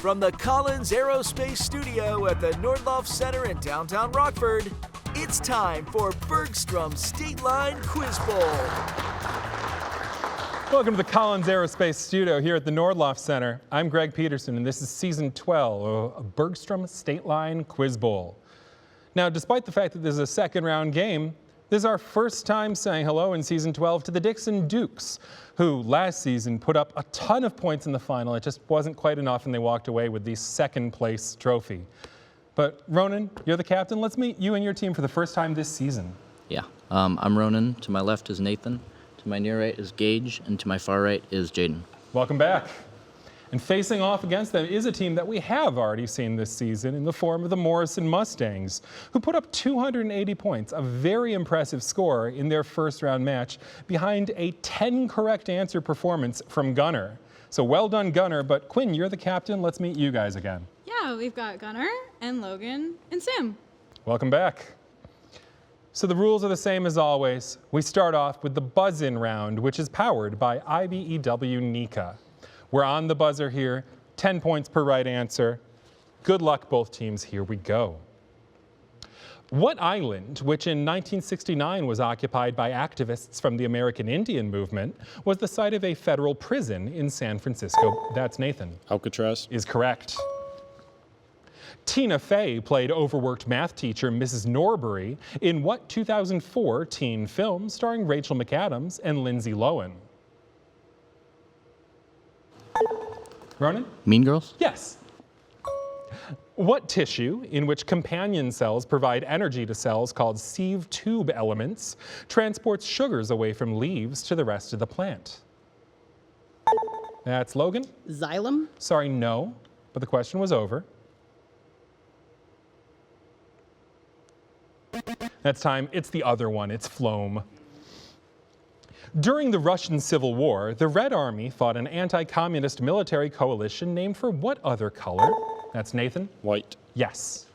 From the Collins Aerospace Studio at the Nordloff Center in downtown Rockford, it's time for Bergstrom's State Line Quiz Bowl. Welcome to the Collins Aerospace Studio here at the Nordloff Center. I'm Greg Peterson, and this is Season 12 of Bergstrom State Line Quiz Bowl. Now, despite the fact that this is a second-round game, this is our first time saying hello in Season 12 to the Dixon Dukes, who last season put up a ton of points in the final. It just wasn't quite enough, and they walked away with the second-place trophy. But Ronan, you're the captain. Let's meet you and your team for the first time this season. Yeah, I'm Ronan. To my left is Nathan. To my near right is Gage, and to my far right is Jaden. Welcome back. And facing off against them is a team that we have already seen this season in the form of the Morrison Mustangs, who put up 280 points, a very impressive score in their first-round match, behind a 10 correct answer performance from Gunner. So well done, Gunner. But Quinn, you're the captain. Let's meet you guys again. Yeah, we've got Gunner and Logan and Sam. Welcome back. So the rules are the same as always. We start off with the buzz-in round, which is powered by IBEW Nika. We're on the buzzer here, 10 points per right answer. Good luck, both teams. Here we go. What island, which in 1969 was occupied by activists from the American Indian movement, was the site of a federal prison in San Francisco? That's Nathan. Alcatraz. Is correct. Tina Fey played overworked math teacher Mrs. Norbury in what 2004 teen film starring Rachel McAdams and Lindsay Lohan? Ronan? Mean Girls? Yes. What tissue, in which companion cells provide energy to cells called sieve tube elements, transports sugars away from leaves to the rest of the plant? That's Logan. Xylem? Sorry, no, but the question was over. That's time. It's the other one. It's phloem. During the Russian Civil War, the Red Army fought an anti-communist military coalition named for what other color? That's Nathan. White. Yes.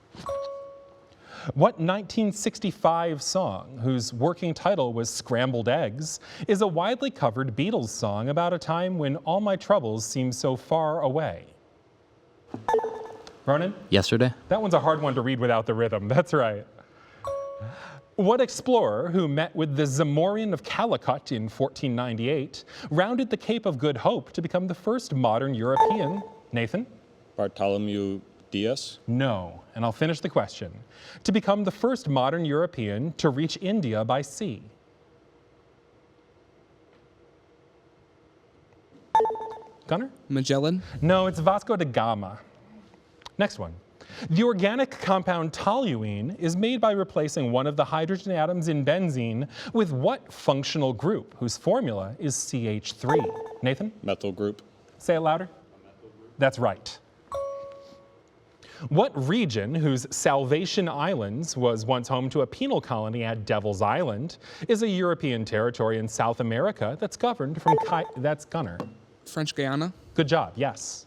What 1965 song, whose working title was Scrambled Eggs, is a widely covered Beatles song about a time when all my troubles seem so far away? Ronan? Yesterday. That one's a hard one to read without the rhythm. That's right. What explorer, who met with the Zamorian of Calicut in 1498, rounded the Cape of Good Hope to become the first modern European? Nathan? Bartholomew Diaz. No, and I'll finish the question. To become the first modern European to reach India by sea? Gunnar? Magellan. No, it's Vasco da Gama. Next one. The organic compound toluene is made by replacing one of the hydrogen atoms in benzene with what functional group, whose formula is CH3? Nathan? Methyl group. Say it louder. That's right. What region, whose Salvation Islands was once home to a penal colony at Devil's Island, is a European territory in South America that's governed from that's Gunner. French Guiana. Good job, yes.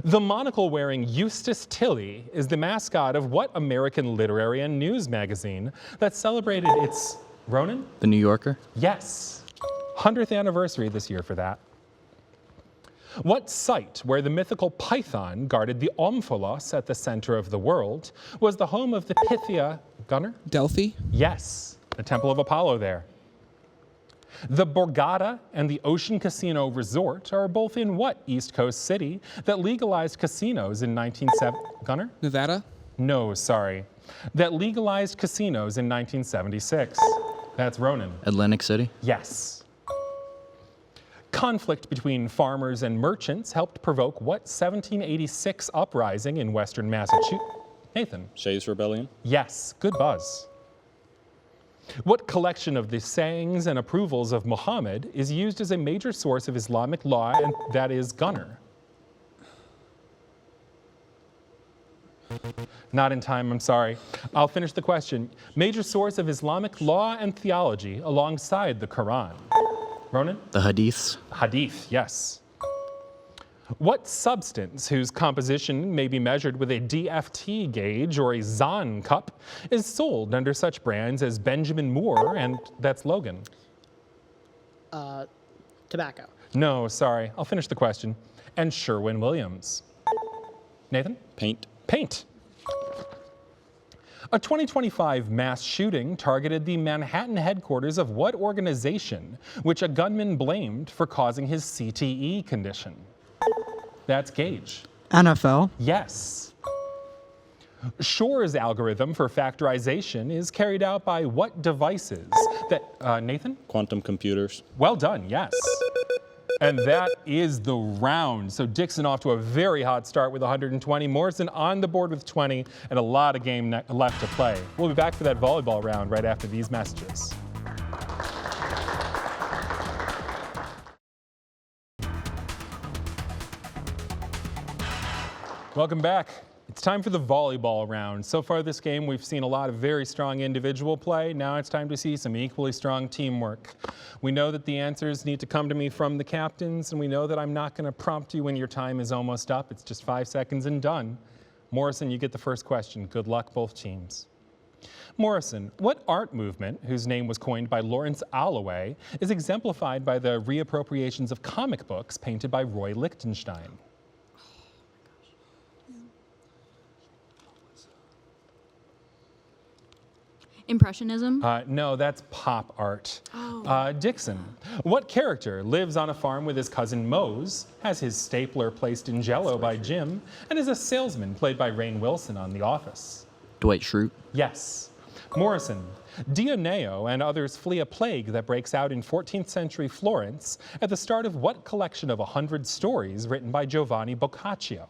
The monocle-wearing Eustace Tilley is the mascot of what American literary and news magazine that celebrated its, Ronan? The New Yorker. Yes. 100th anniversary this year for that. What site, where the mythical Python guarded the omphalos at the center of the world, was the home of the Pythia, Gunner? Delphi. Yes, the Temple of Apollo there. The Borgata and the Ocean Casino Resort are both in what East Coast city that legalized casinos in 1970? Gunner? Nevada. No, sorry. That legalized casinos in 1976. That's Ronan. Atlantic City. Yes. Conflict between farmers and merchants helped provoke what 1786 uprising in western Massachusetts? Nathan. Shays Rebellion. Yes, good buzz. What collection of the sayings and approvals of Muhammad is used as a major source of Islamic law, and that is Gunner? Not in time, I'm sorry. I'll finish the question. Major source of Islamic law and theology alongside the Quran? Ronan? The Hadiths. Hadith, yes. What substance, whose composition may be measured with a DFT gauge or a Zahn cup, is sold under such brands as Benjamin Moore and, that's Logan? Tobacco. No, sorry. I'll finish the question. And Sherwin-Williams. Nathan? Paint. Paint. A 2025 mass shooting targeted the Manhattan headquarters of what organization, which a gunman blamed for causing his CTE condition? That's Gage. NFL. Yes. Shor's algorithm for factorization is carried out by what devices? Nathan? Quantum computers. Well done, yes. And that is the round. So Dixon off to a very hot start with 120. Morrison on the board with 20 and a lot of game left to play. We'll be back for that volleyball round right after these messages. Welcome back. It's time for the volleyball round. So far this game, we've seen a lot of very strong individual play. Now it's time to see some equally strong teamwork. We know that the answers need to come to me from the captains, and we know that I'm not going to prompt you when your time is almost up. It's just 5 seconds and done. Morrison, you get the first question. Good luck, both teams. Morrison, what art movement, whose name was coined by Lawrence Alloway, is exemplified by the reappropriations of comic books painted by Roy Lichtenstein? Impressionism? No, that's pop art. Dixon, what character lives on a farm with his cousin Mose, has his stapler placed in Jell-O by Jim, and is a salesman played by Rainn Wilson on The Office? Dwight Schrute. Yes. Morrison, Dioneo and others flee a plague that breaks out in 14th century Florence at the start of what collection of 100 stories written by Giovanni Boccaccio?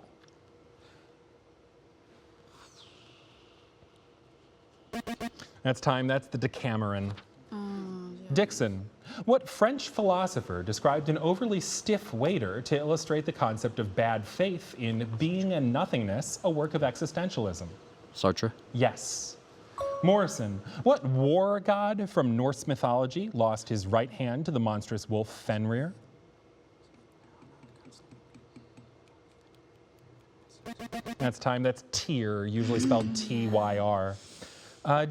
That's time. That's the Decameron. Dixon, what French philosopher described an overly stiff waiter to illustrate the concept of bad faith in Being and Nothingness, a work of existentialism? Sartre. Yes. Morrison, what war god from Norse mythology lost his right hand to the monstrous wolf Fenrir? That's time. That's Tyr, usually spelled T-Y-R.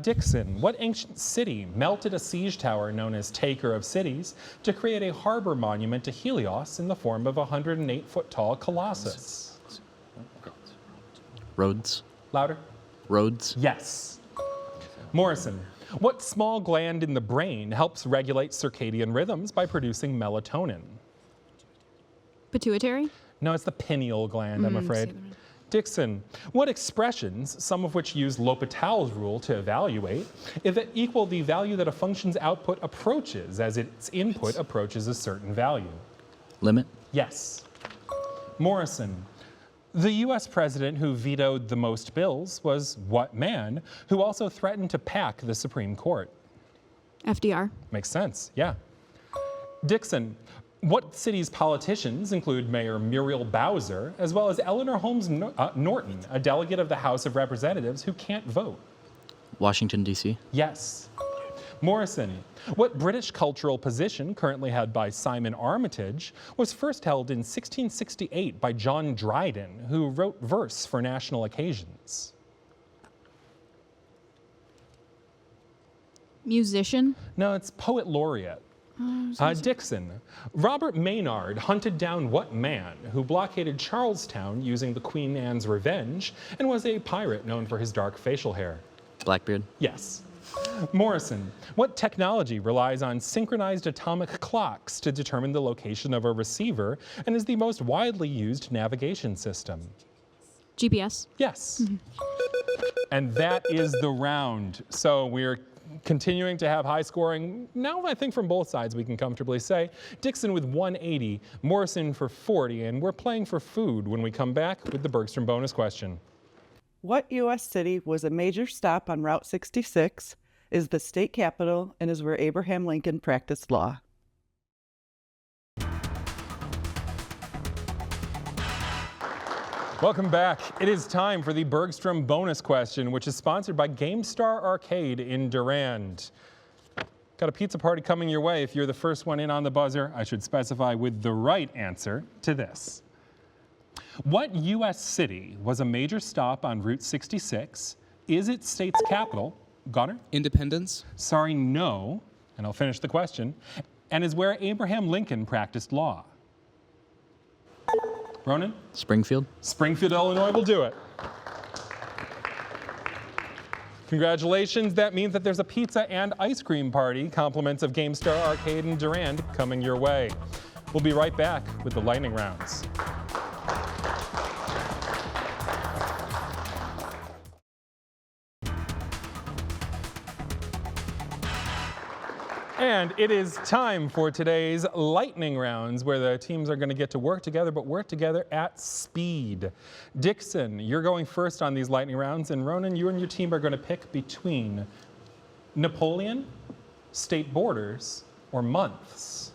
Dixon, what ancient city melted a siege tower known as Taker of Cities to create a harbor monument to Helios in the form of a 108-foot-tall colossus? Rhodes. Louder. Rhodes. Yes. Morrison, what small gland in the brain helps regulate circadian rhythms by producing melatonin? Pituitary? No, it's the pineal gland, I'm afraid. Dixon, what expressions, some of which use L'Hopital's rule to evaluate, equal the value that a function's output approaches as its input approaches a certain value? Limit. Yes. Morrison, the U.S. president who vetoed the most bills was what man who also threatened to pack the Supreme Court? FDR. Makes sense, yeah. Dixon, what city's politicians include Mayor Muriel Bowser, as well as Eleanor Holmes Norton, a delegate of the House of Representatives who can't vote? Washington, D.C. Yes. Morrison, what British cultural position currently held by Simon Armitage was first held in 1668 by John Dryden, who wrote verse for national occasions? Musician? No, it's poet laureate. Dixon, Robert Maynard hunted down what man who blockaded Charlestown using the Queen Anne's Revenge and was a pirate known for his dark facial hair? Blackbeard. Yes. Morrison, what technology relies on synchronized atomic clocks to determine the location of a receiver and is the most widely used navigation system? GPS? Yes. And that is the round. So we're continuing to have high scoring. Now I think from both sides we can comfortably say. Dixon with 180, Morrison for 40, and we're playing for food when we come back with the Bergstrom bonus question. What U.S. city was a major stop on Route 66, is the state capital, and is where Abraham Lincoln practiced law? Welcome back. It is time for the Bergstrom bonus question, which is sponsored by GameStar Arcade in Durand. Got a pizza party coming your way if you're the first one in on the buzzer. I should specify with the right answer to this. What U.S. city was a major stop on Route 66, is its state's capital, Gunnar? Independence. Sorry, no, and I'll finish the question, and is where Abraham Lincoln practiced law? Ronan? Springfield. Springfield, Illinois will do it. Congratulations. That means that there's a pizza and ice cream party, compliments of GameStar Arcade and Durand, coming your way. We'll be right back with the lightning rounds. And it is time for today's lightning rounds, where the teams are going to get to work together, but work together at speed. Dixon, you're going first on these lightning rounds, and Ronan, you and your team are going to pick between Napoleon, state borders, or months.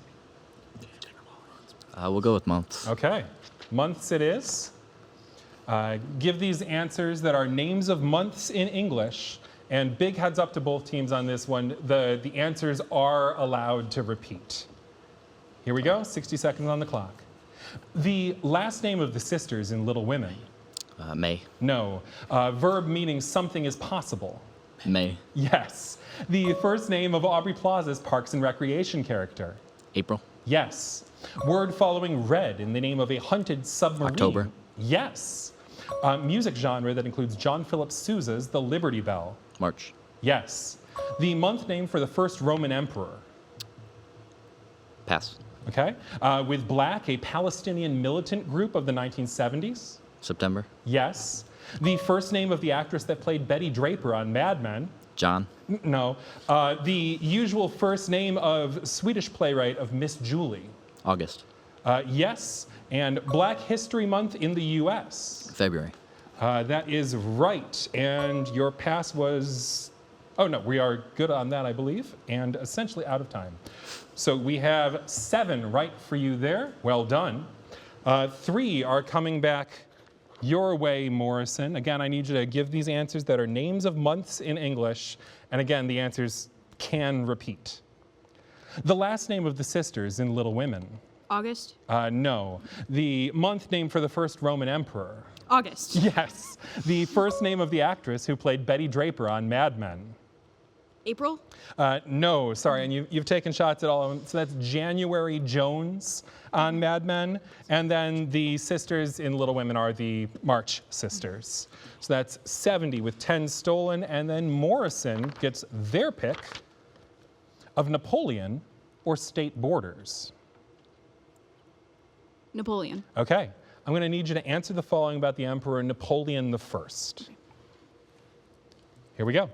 We'll go with months. Okay, months it is. Give these answers that are names of months in English. And big heads up to both teams on this one. The answers are allowed to repeat. Here we go, 60 seconds on the clock. The last name of the sisters in Little Women. May. No. Verb meaning something is possible. May. Yes. The first name of Aubrey Plaza's Parks and Recreation character. April. Yes. Word following red in the name of a hunted submarine. October. Yes. Music genre that includes John Philip Sousa's The Liberty Bell. March. Yes. The month name for the first Roman emperor. Pass. Okay. With black, a Palestinian militant group of the 1970s. September. Yes. The first name of the actress that played Betty Draper on Mad Men. John. No. The usual first name of Swedish playwright of Miss Julie. August. Yes. And Black History Month in the U.S. February. That is right. And your pass was, oh no, we are good on that, I believe, and essentially out of time. So we have 7 right for you there. Well done. 3 are coming back your way, Morrison. Again, I need you to give these answers that are names of months in English. And again, the answers can repeat. The last name of the sisters in Little Women. August. No. The month name for the first Roman emperor. August. Yes. The first name of the actress who played Betty Draper on Mad Men. April. No, sorry, and you've taken shots at all of them. So that's January Jones on Mad Men. And then the sisters in Little Women are the March sisters. So that's 70 with 10 stolen. And then Morrison gets their pick of Napoleon or state borders. Napoleon. Okay. I'm going to need you to answer the following about the Emperor Napoleon I. Here we go.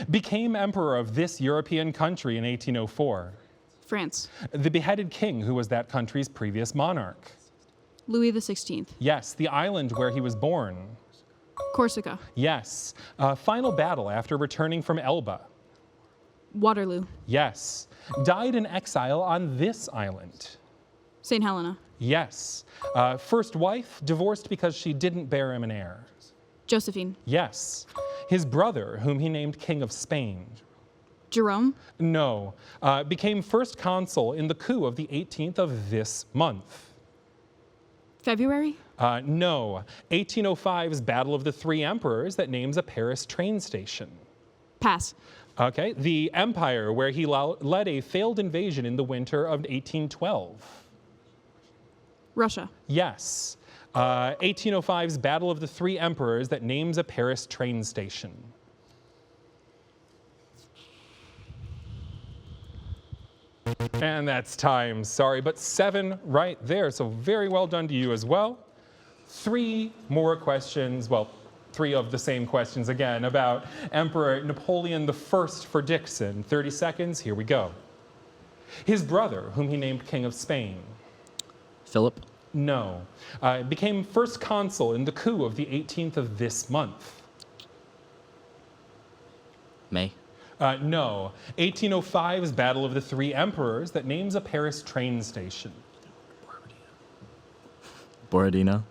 Became emperor of this European country in 1804. France. The beheaded king who was that country's previous monarch. Louis XVI. Yes. The island where he was born. Corsica. Yes. Final battle after returning from Elba. Waterloo. Yes. Died in exile on this island. St. Helena. Yes. First wife, divorced because she didn't bear him an heir. Josephine. Yes. His brother, whom he named King of Spain. Jerome. No. Became first consul in the coup of the 18th of this month. February. No. 1805's Battle of the Three Emperors that names a Paris train station. Pass. Okay. The empire where he led a failed invasion in the winter of 1812. Russia. Yes. 1805's Battle of the Three Emperors that names a Paris train station. And that's time, sorry, but 7 right there, so very well done to you as well. 3 more questions, well, 3 of the same questions again about Emperor Napoleon I for Dixon. 30 seconds, here we go. His brother, whom he named King of Spain. Philip. No. Became first consul in the coup of the 18th of this month. May. No. 1805's Battle of the Three Emperors that names a Paris train station. Borodino.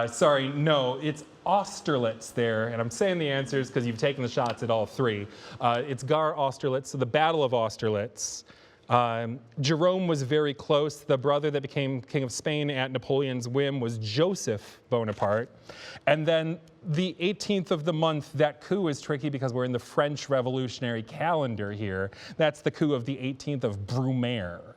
Sorry, no. It's Austerlitz there, and I'm saying the answers because you've taken the shots at all 3. It's Gar Austerlitz, so the Battle of Austerlitz. Jerome was very close. The brother that became King of Spain at Napoleon's whim was Joseph Bonaparte. And then the 18th of the month, that coup is tricky because we're in the French Revolutionary calendar here. That's the coup of the 18th of Brumaire.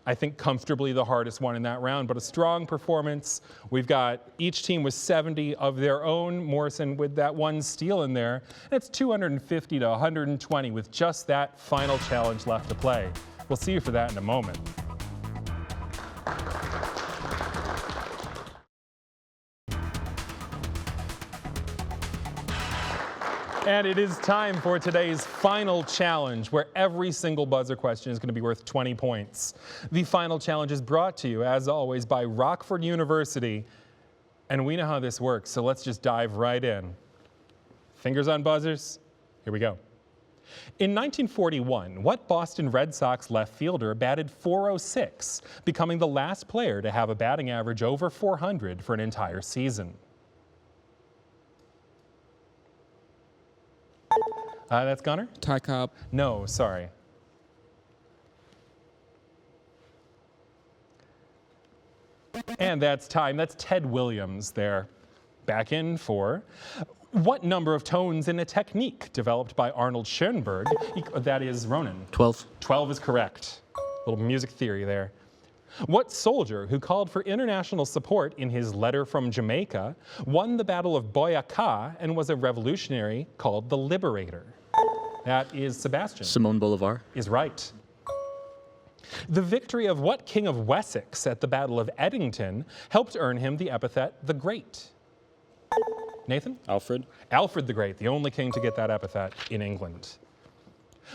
I think comfortably the hardest one in that round, but a strong performance. We've got each team with 70 of their own. Morrison with that one steal in there. And it's 250 to 120 with just that final challenge left to play. We'll see you for that in a moment. And it is time for today's final challenge, where every single buzzer question is going to be worth 20 points. The final challenge is brought to you, as always, by Rockford University. And we know how this works, so let's just dive right in. Fingers on buzzers. Here we go. In 1941, what Boston Red Sox left fielder batted .406, becoming the last player to have a batting average over .400 for an entire season? That's Gunnar? Ty Cobb. No, sorry. And that's time. That's Ted Williams there. Back in for what number of tones in a technique developed by Arnold Schoenberg? That is Ronan. 12. 12 is correct. Little music theory there. What soldier who called for international support in his letter from Jamaica won the Battle of Boyacá and was a revolutionary called the Liberator? That is Sebastian. Simón Bolívar. Is right. The victory of what king of Wessex at the Battle of Edington helped earn him the epithet the Great? Nathan? Alfred. Alfred the Great, the only king to get that epithet in England.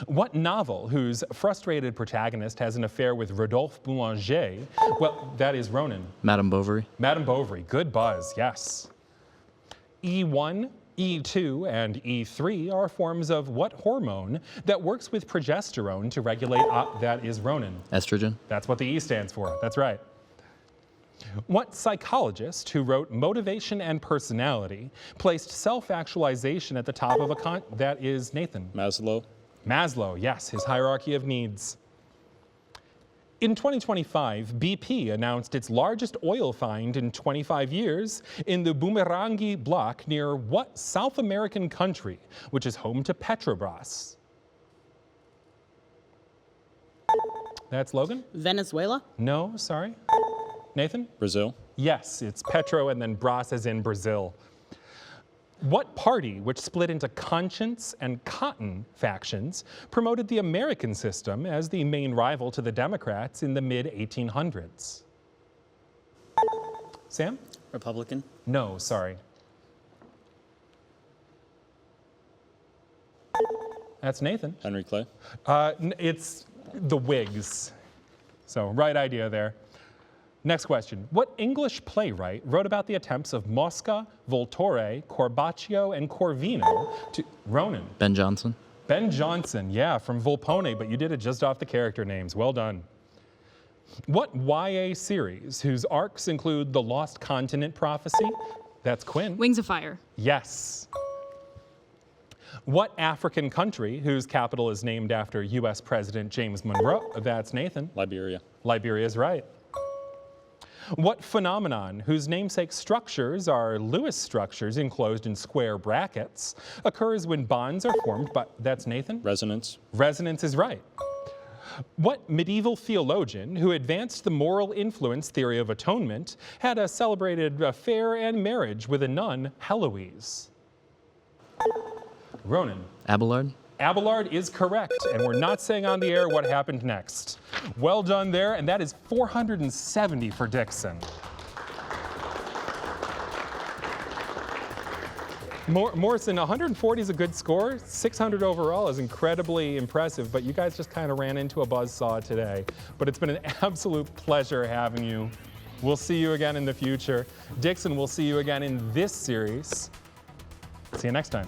What novel whose frustrated protagonist has an affair with Rodolphe Boulanger? Well, that is Ronan. Madame Bovary. Madame Bovary, good buzz, yes. E1, E2, and E3 are forms of what hormone that works with progesterone to regulate, that is Ronan. Estrogen. That's what the E stands for, that's right. What psychologist who wrote Motivation and Personality placed self-actualization at the top of that is Nathan. Maslow. Maslow, yes, his hierarchy of needs. In 2025, BP announced its largest oil find in 25 years in the Bumerangue block near what South American country, which is home to Petrobras? That's Logan? Venezuela? No, sorry. Nathan? Brazil. Yes, it's Petro and then Bras as in Brazil. What party, which split into Conscience and Cotton factions, promoted the American system as the main rival to the Democrats in the mid-1800s? Sam? Republican? No, sorry. That's Nathan. Henry Clay. It's the Whigs. So, right idea there. Next question. What English playwright wrote about the attempts of Mosca, Voltaire, Corbaccio, and Corvino to... Ronan. Ben Jonson. Ben Jonson, yeah, from Volpone, but you did it just off the character names. Well done. What YA series, whose arcs include The Lost Continent Prophecy? That's Quinn. Wings of Fire. Yes. What African country, whose capital is named after U.S. President James Monroe? That's Nathan. Liberia. Liberia is right. What phenomenon, whose namesake structures are Lewis structures enclosed in square brackets, occurs when bonds are formed by, that's Nathan? Resonance. Resonance is right. What medieval theologian who advanced the moral influence theory of atonement had a celebrated affair and marriage with a nun, Heloise? Ronan. Abelard. Abelard is correct, and we're not saying on the air what happened next. Well done there, and that is 470 for Dixon. Morrison, 140 is a good score. 600 overall is incredibly impressive, but you guys just kind of ran into a buzzsaw today. But it's been an absolute pleasure having you. We'll see you again in the future. Dixon, we'll see you again in this series. See you next time.